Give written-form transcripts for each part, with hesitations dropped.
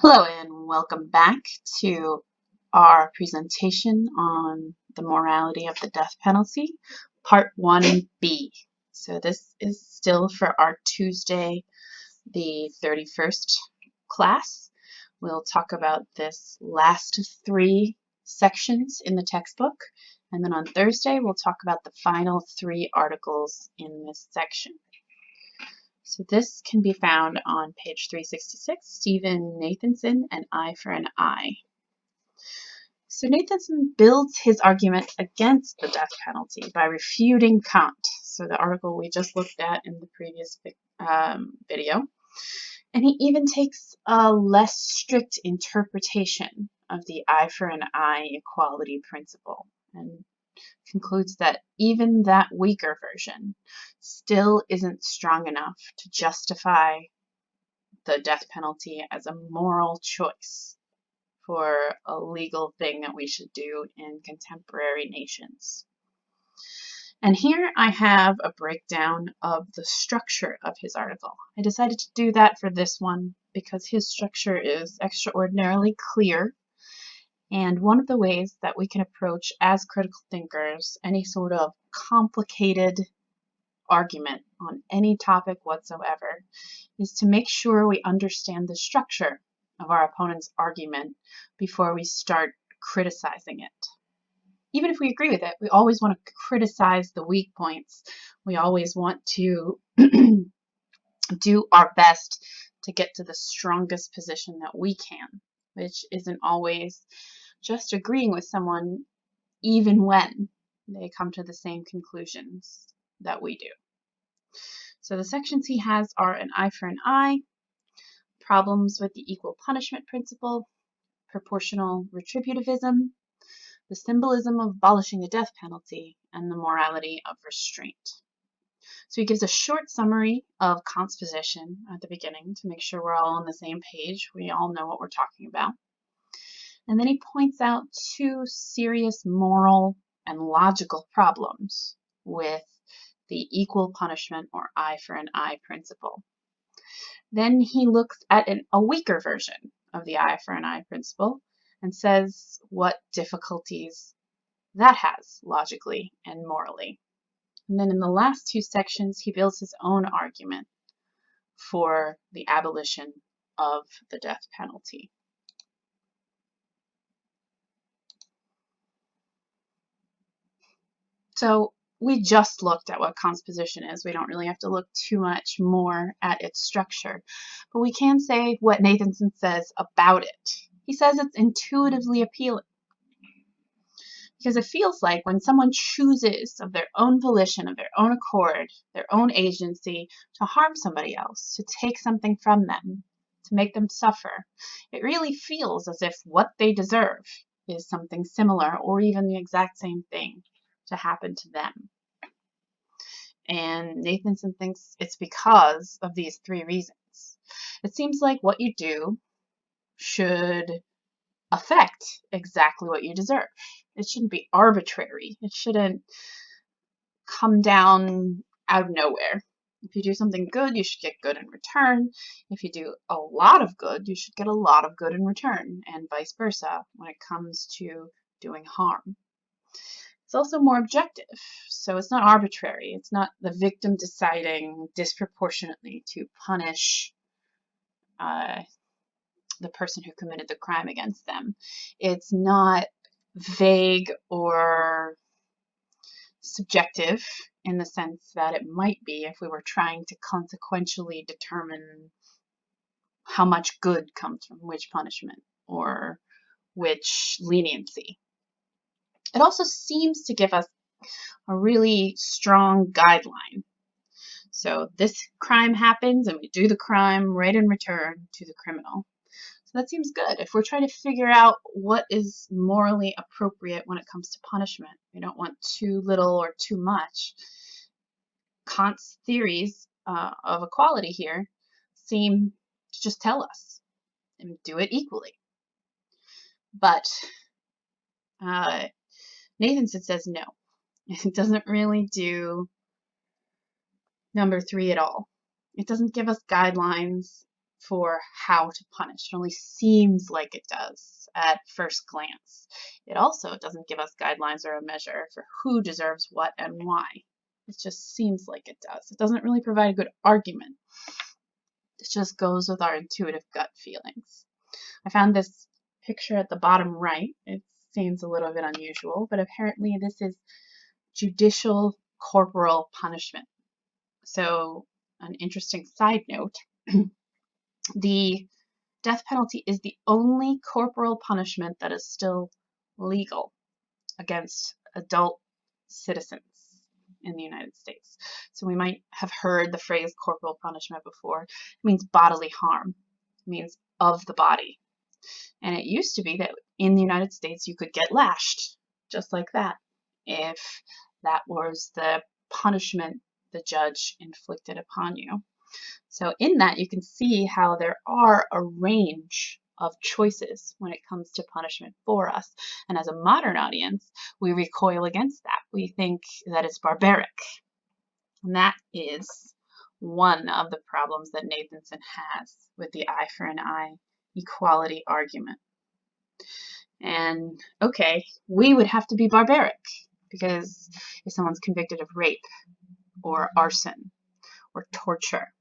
Hello and welcome back to our presentation on the morality of the death penalty, part 1B. So this is still for our Tuesday, the 31st class. We'll talk about this last 3 sections in the textbook, and then on Thursday we'll talk about the final 3 articles in this section. So this can be found on page 366, Stephen Nathanson, An Eye for an Eye. So Nathanson builds his argument against the death penalty by refuting Kant, so the article we just looked at in the previous video. And he even takes a less strict interpretation of the eye for an eye equality principle, and concludes that even that weaker version still isn't strong enough to justify the death penalty as a moral choice for a legal thing that we should do in contemporary nations. And here I have a breakdown of the structure of his article. I decided to do that for this one because his structure is extraordinarily clear. And one of the ways that we can approach as critical thinkers any sort of complicated argument on any topic whatsoever is to make sure we understand the structure of our opponent's argument before we start criticizing it. Even if we agree with it, we always want to criticize the weak points. We always want to do our best to get to the strongest position that we can, which isn't always just agreeing with someone even when they come to the same conclusions that we do. So the sections he has are an eye for an eye, problems with the equal punishment principle, proportional retributivism, the symbolism of abolishing the death penalty, and the morality of restraint. So he gives a short summary of Kant's position at the beginning to make sure we're all on the same page. We all know what we're talking about. And then he points out 2 serious moral and logical problems with the equal punishment or eye for an eye principle. Then he looks at a weaker version of the eye for an eye principle and says what difficulties that has logically and morally. And then in the last 2 sections, he builds his own argument for the abolition of the death penalty. So we just looked at what Kant's position is. We don't really have to look too much more at its structure. But we can say what Nathanson says about it. He says it's intuitively appealing. Because it feels like when someone chooses of their own volition, of their own accord, their own agency, to harm somebody else, to take something from them, to make them suffer, it really feels as if what they deserve is something similar or even the exact same thing to happen to them. And Nathanson thinks it's because of these 3 reasons. It seems like what you do should affect exactly what you deserve. It shouldn't be arbitrary. It shouldn't come down out of nowhere. If you do something good, you should get good in return. If you do a lot of good, you should get a lot of good in return, and vice versa when it comes to doing harm. It's also more objective, so it's not arbitrary. It's not the victim deciding disproportionately to punish the person who committed the crime against them. It's not vague or subjective in the sense that it might be if we were trying to consequentially determine how much good comes from which punishment or which leniency. It also seems to give us a really strong guideline. So this crime happens and we do the crime right in return to the criminal. So that seems good. If we're trying to figure out what is morally appropriate when it comes to punishment, we don't want too little or too much. Kant's theories of equality here seem to just tell us and do it equally. But Nathanson says no. It doesn't really do number 3 at all. It doesn't give us guidelines. for how to punish. It only seems like it does at first glance. It also doesn't give us guidelines or a measure for who deserves what and why. It just seems like it does. It doesn't really provide a good argument. It just goes with our intuitive gut feelings. I found this picture at the bottom right. It seems a little bit unusual, but apparently this is judicial corporal punishment. So, an interesting side note, the death penalty is the only corporal punishment that is still legal against adult citizens in the United States. So we might have heard the phrase corporal punishment before. It means bodily harm. It means of the body. And it used to be that in the United States you could get lashed just like that if that was the punishment the judge inflicted upon you. So in that you can see how there are a range of choices when it comes to punishment for us. And as a modern audience, we recoil against that. We think that it's barbaric. And that is one of the problems that Nathanson has with the eye for an eye equality argument. And okay, we would have to be barbaric because if someone's convicted of rape or arson or torture,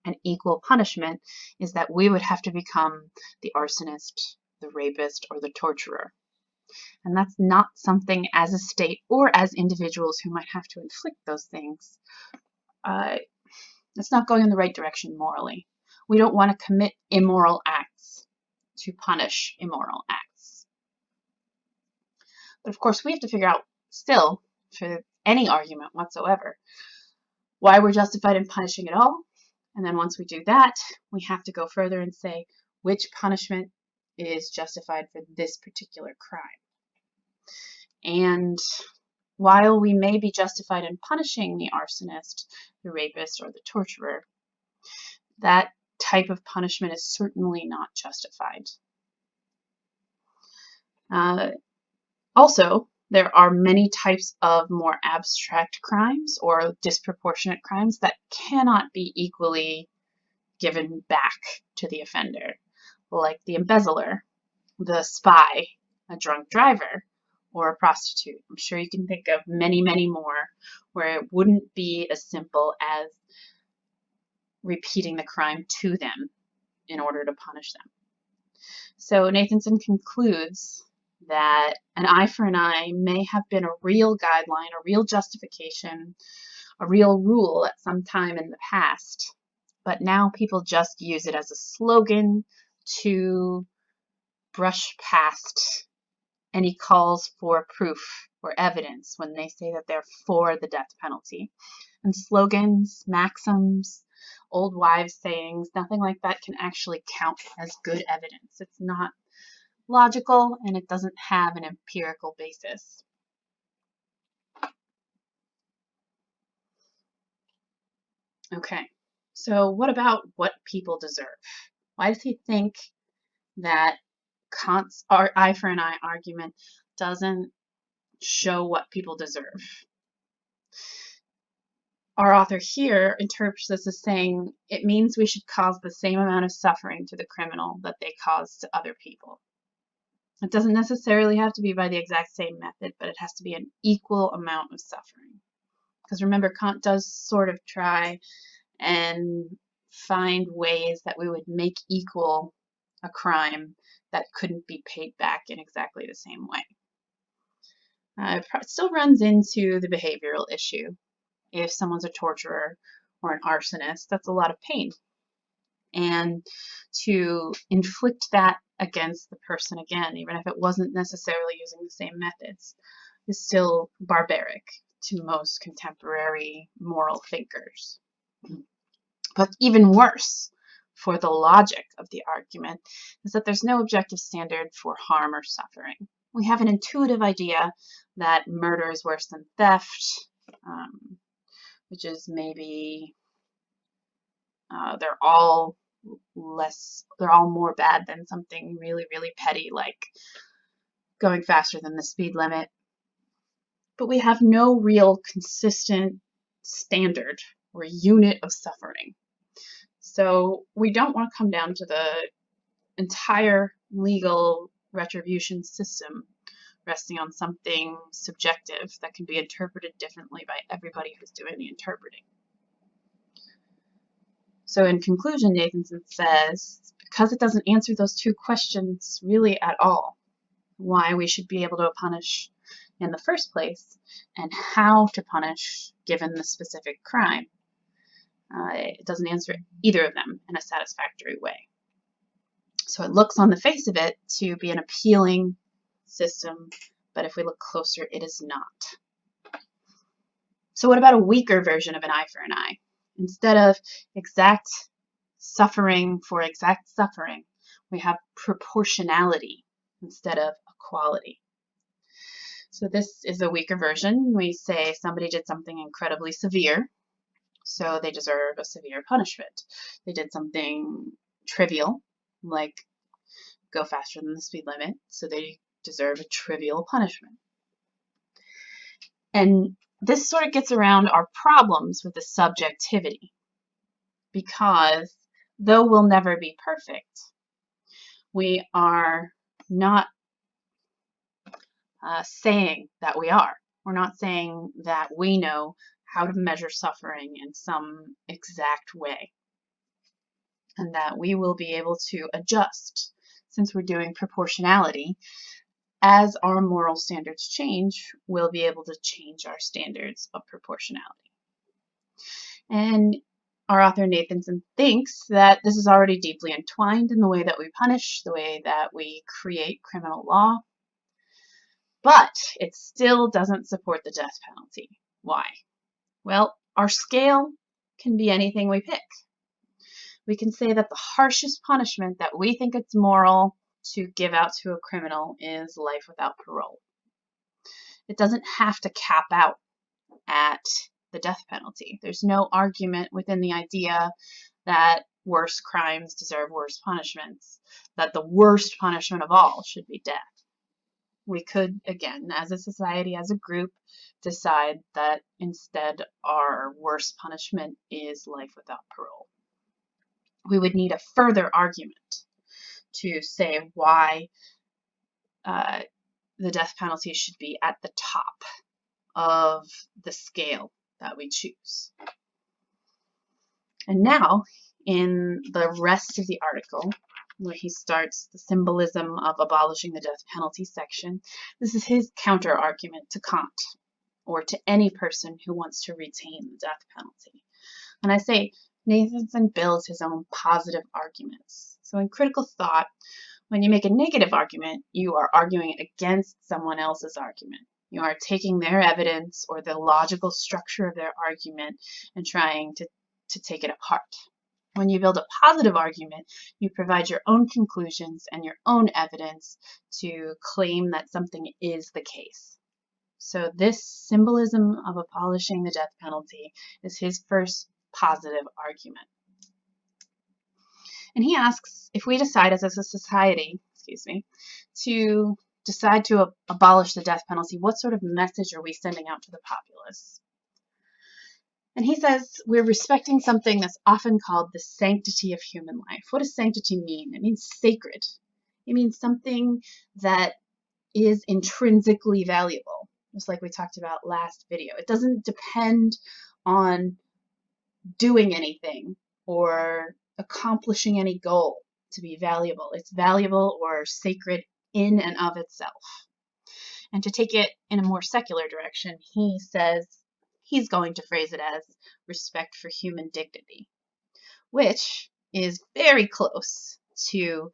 an equal punishment is that we would have to become the arsonist, the rapist, or the torturer. And that's not something as a state or as individuals who might have to inflict those things. It's not going in the right direction morally. We don't want to commit immoral acts to punish immoral acts. But of course, we have to figure out still, for any argument whatsoever, why we're justified in punishing at all. And then once we do that, we have to go further and say which punishment is justified for this particular crime. And while we may be justified in punishing the arsonist, the rapist, or the torturer, that type of punishment is certainly not justified. Also, there are many types of more abstract crimes or disproportionate crimes that cannot be equally given back to the offender, like the embezzler, the spy, a drunk driver, or a prostitute. I'm sure you can think of many, many more where it wouldn't be as simple as repeating the crime to them in order to punish them. So Nathanson concludes that an eye for an eye may have been a real guideline, a real justification, a real rule at some time in the past, but now people just use it as a slogan to brush past any calls for proof or evidence when they say that they're for the death penalty. And slogans, maxims, old wives' sayings, nothing like that can actually count as good evidence. It's not logical and it doesn't have an empirical basis. Okay, so what about what people deserve? Why does he think that Kant's eye for an eye argument doesn't show what people deserve? Our author here interprets this as saying it means we should cause the same amount of suffering to the criminal that they cause to other people. It doesn't necessarily have to be by the exact same method, but it has to be an equal amount of suffering. Because remember, Kant does sort of try and find ways that we would make equal a crime that couldn't be paid back in exactly the same way. It still runs into the behavioral issue. If someone's a torturer or an arsonist, that's a lot of pain. And to inflict that against the person again, even if it wasn't necessarily using the same methods, is still barbaric to most contemporary moral thinkers. But even worse for the logic of the argument is that there's no objective standard for harm or suffering. We have an intuitive idea that murder is worse than theft, which is maybe they're all more bad than something really, really petty like going faster than the speed limit. But we have no real consistent standard or unit of suffering. So we don't want to come down to the entire legal retribution system resting on something subjective that can be interpreted differently by everybody who's doing the interpreting. So in conclusion, Nathanson says, because it doesn't answer those two questions really at all, why we should be able to punish in the first place and how to punish given the specific crime, it doesn't answer either of them in a satisfactory way. So it looks on the face of it to be an appealing system, but if we look closer, it is not. So what about a weaker version of an eye for an eye? Instead of exact suffering for exact suffering, we have proportionality instead of equality. So this is a weaker version. We say somebody did something incredibly severe, so they deserve a severe punishment. They did something trivial, like go faster than the speed limit, so they deserve a trivial punishment. And this sort of gets around our problems with the subjectivity, because though we'll never be perfect, we are not saying that we are. We're not saying that we know how to measure suffering in some exact way, and that we will be able to adjust, since we're doing proportionality. As our moral standards change, we'll be able to change our standards of proportionality. And our author Nathanson thinks that this is already deeply entwined in the way that we punish, the way that we create criminal law, but it still doesn't support the death penalty. Why? Well, our scale can be anything we pick. We can say that the harshest punishment that we think it's moral to give out to a criminal is life without parole. It doesn't have to cap out at the death penalty. There's no argument within the idea that worse crimes deserve worse punishments, that the worst punishment of all should be death. We could, again, as a society, as a group, decide that instead our worst punishment is life without parole. We would need a further argument to say why the death penalty should be at the top of the scale that we choose. And now, in the rest of the article, where he starts the symbolism of abolishing the death penalty section, this is his counter-argument to Kant, or to any person who wants to retain the death penalty. And I say, Nathanson builds his own positive arguments. So in critical thought, when you make a negative argument, you are arguing against someone else's argument. You are taking their evidence or the logical structure of their argument and trying to take it apart. When you build a positive argument, you provide your own conclusions and your own evidence to claim that something is the case. So this symbolism of abolishing the death penalty is his first positive argument. And he asks, if we decide as a society, to decide to abolish the death penalty, what sort of message are we sending out to the populace? And he says we're respecting something that's often called the sanctity of human life. What does sanctity mean? It means sacred. It means something that is intrinsically valuable, just like we talked about last video. It doesn't depend on doing anything or accomplishing any goal to be valuable. It's valuable or sacred in and of itself. And to take it in a more secular direction, he says he's going to phrase it as respect for human dignity, which is very close to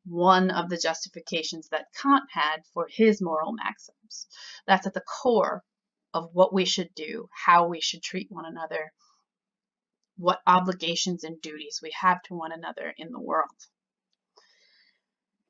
one of the justifications that Kant had for his moral maxims. That's at the core of what we should do, how we should treat one another, what obligations and duties we have to one another in the world.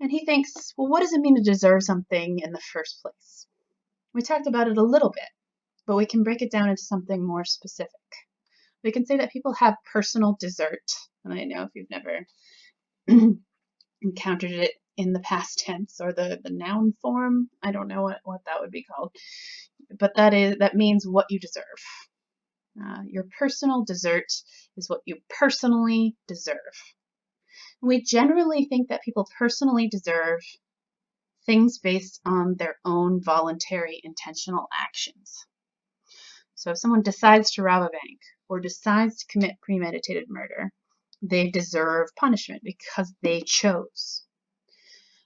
And he thinks, well, what does it mean to deserve something in the first place? We talked about it a little bit, but we can break it down into something more specific. We can say that people have personal desert, and I know if you've never encountered it in the past tense or the noun form, I don't know what that would be called, but that means what you deserve. Your personal dessert is what you personally deserve. We generally think that people personally deserve things based on their own voluntary intentional actions. So if someone decides to rob a bank or decides to commit premeditated murder, they deserve punishment because they chose.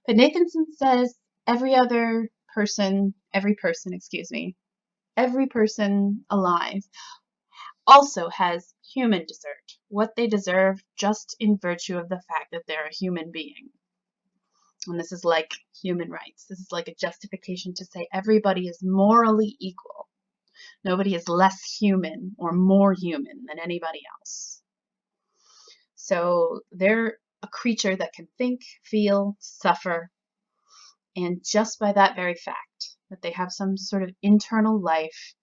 But Nathanson says every person alive also has human dessert, what they deserve just in virtue of the fact that they're a human being. And this is like human rights. This is like a justification to say everybody is morally equal. Nobody is less human or more human than anybody else. So they're a creature that can think, feel, suffer, and just by that very fact, that they have some sort of internal life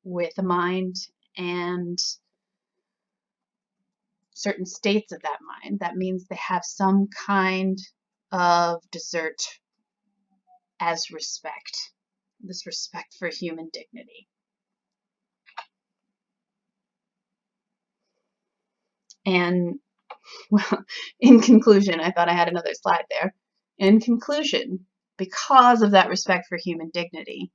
with a mind and certain states of that mind, that means they have some kind of dessert as respect, this respect for human dignity. And well, in conclusion, I thought I had another slide there. In conclusion, because of that respect for human dignity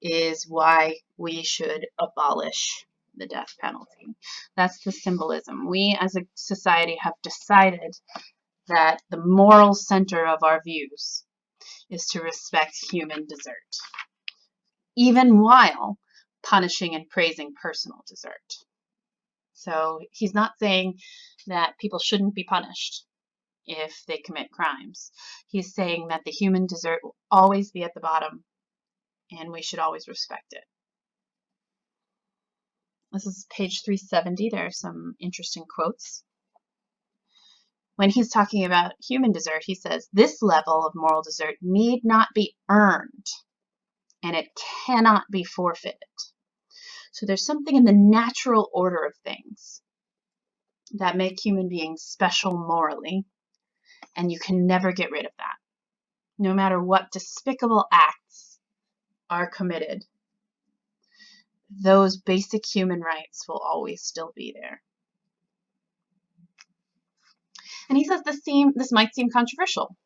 is why we should abolish the death penalty. That's the symbolism. We as a society have decided that the moral center of our views is to respect human dessert, even while punishing and praising personal dessert. So he's not saying that people shouldn't be punished if they commit crimes. He's saying that the human dessert will always be at the bottom and we should always respect it. This is page 370. There are some interesting quotes. When he's talking about human dessert, he says, this level of moral dessert need not be earned and it cannot be forfeited. So there's something in the natural order of things that make human beings special morally, and you can never get rid of that. No matter what despicable acts are committed, those basic human rights will always still be there. And he says this might seem controversial,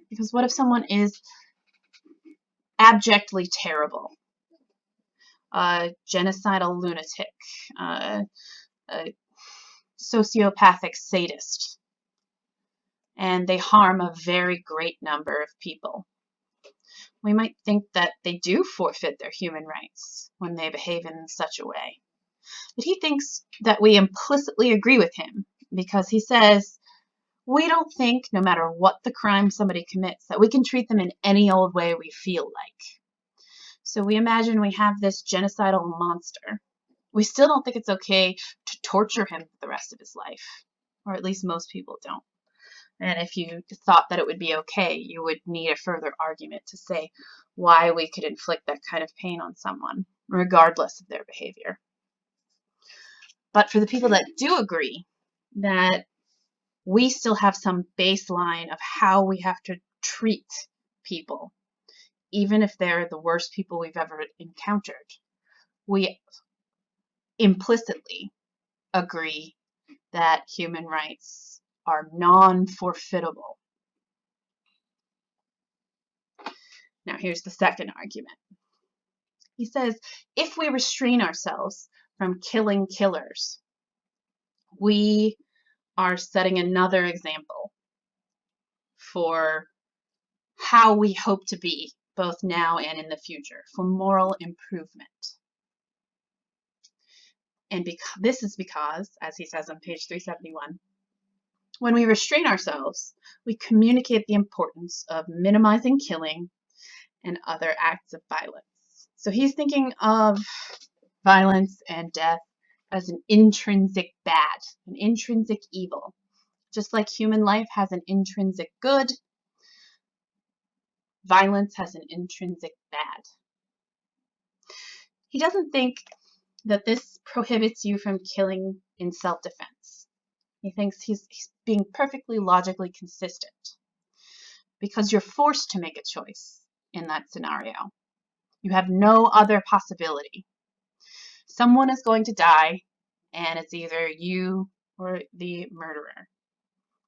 because what if someone is abjectly terrible, a genocidal lunatic, a sociopathic sadist, and they harm a very great number of people? We might think that they do forfeit their human rights when they behave in such a way. But he thinks that we implicitly agree with him, because he says, we don't think, no matter what the crime somebody commits, that we can treat them in any old way we feel like. So we imagine we have this genocidal monster. We still don't think it's okay to torture him for the rest of his life, or at least most people don't. And if you thought that it would be okay, you would need a further argument to say why we could inflict that kind of pain on someone, regardless of their behavior. But for the people that do agree that we still have some baseline of how we have to treat people, even if they're the worst people we've ever encountered, we implicitly agree that human rights are non-forfeitable. Now here's the second argument. He says, if we restrain ourselves from killing killers, we are setting another example for how we hope to be both now and in the future, for moral improvement. And this is because, as he says on page 371, when we restrain ourselves, we communicate the importance of minimizing killing and other acts of violence. So he's thinking of violence and death as an intrinsic bad, an intrinsic evil. Just like human life has an intrinsic good, violence has an intrinsic bad. He doesn't think that this prohibits you from killing in self-defense. He thinks he's being perfectly logically consistent, because you're forced to make a choice in that scenario. You have no other possibility. Someone is going to die, and it's either you or the murderer.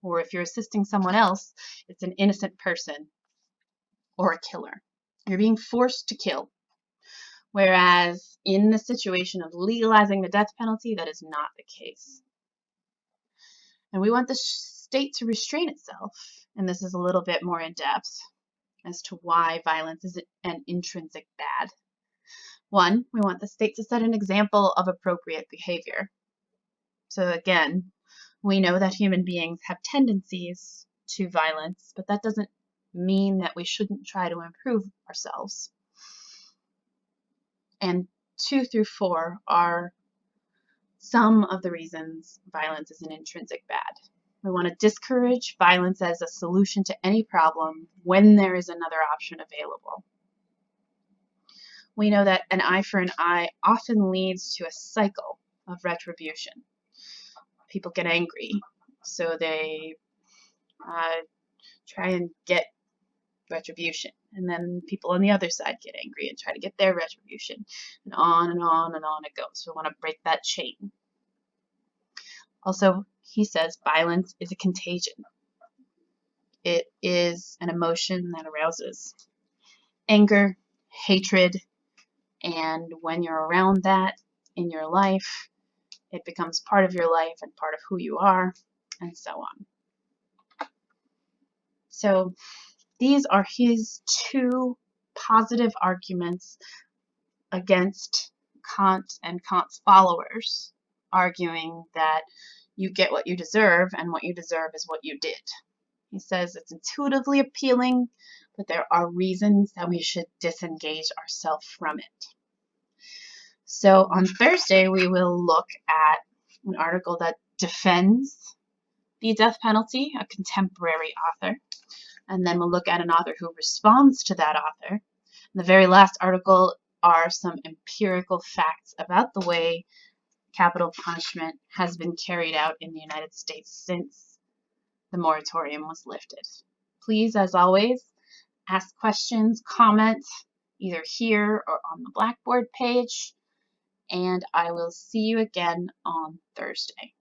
Or if you're assisting someone else, it's an innocent person or a killer. You're being forced to kill. Whereas in the situation of legalizing the death penalty, that is not the case. And we want the state to restrain itself, and this is a little bit more in depth as to why violence is an intrinsic bad. One, we want the state to set an example of appropriate behavior. So again, we know that human beings have tendencies to violence, but that doesn't mean that we shouldn't try to improve ourselves. And 2 through 4 are some of the reasons violence is an intrinsic bad. We want to discourage violence as a solution to any problem when there is another option available. We know that an eye for an eye often leads to a cycle of retribution. People get angry, so they try and get retribution. And then people on the other side get angry and try to get their retribution. And on and on and on it goes. So we want to break that chain. Also, he says violence is a contagion. It is an emotion that arouses anger, hatred, and when you're around that in your life, it becomes part of your life and part of who you are, and so on. So these are his 2 positive arguments against Kant and Kant's followers, arguing that you get what you deserve, and what you deserve is what you did. He says it's intuitively appealing, but there are reasons that we should disengage ourselves from it. So on Thursday, we will look at an article that defends the death penalty, a contemporary author, and then we'll look at an author who responds to that author. And the very last article are some empirical facts about the way capital punishment has been carried out in the United States since the moratorium was lifted. Please, as always, ask questions, comment, either here or on the Blackboard page, and I will see you again on Thursday.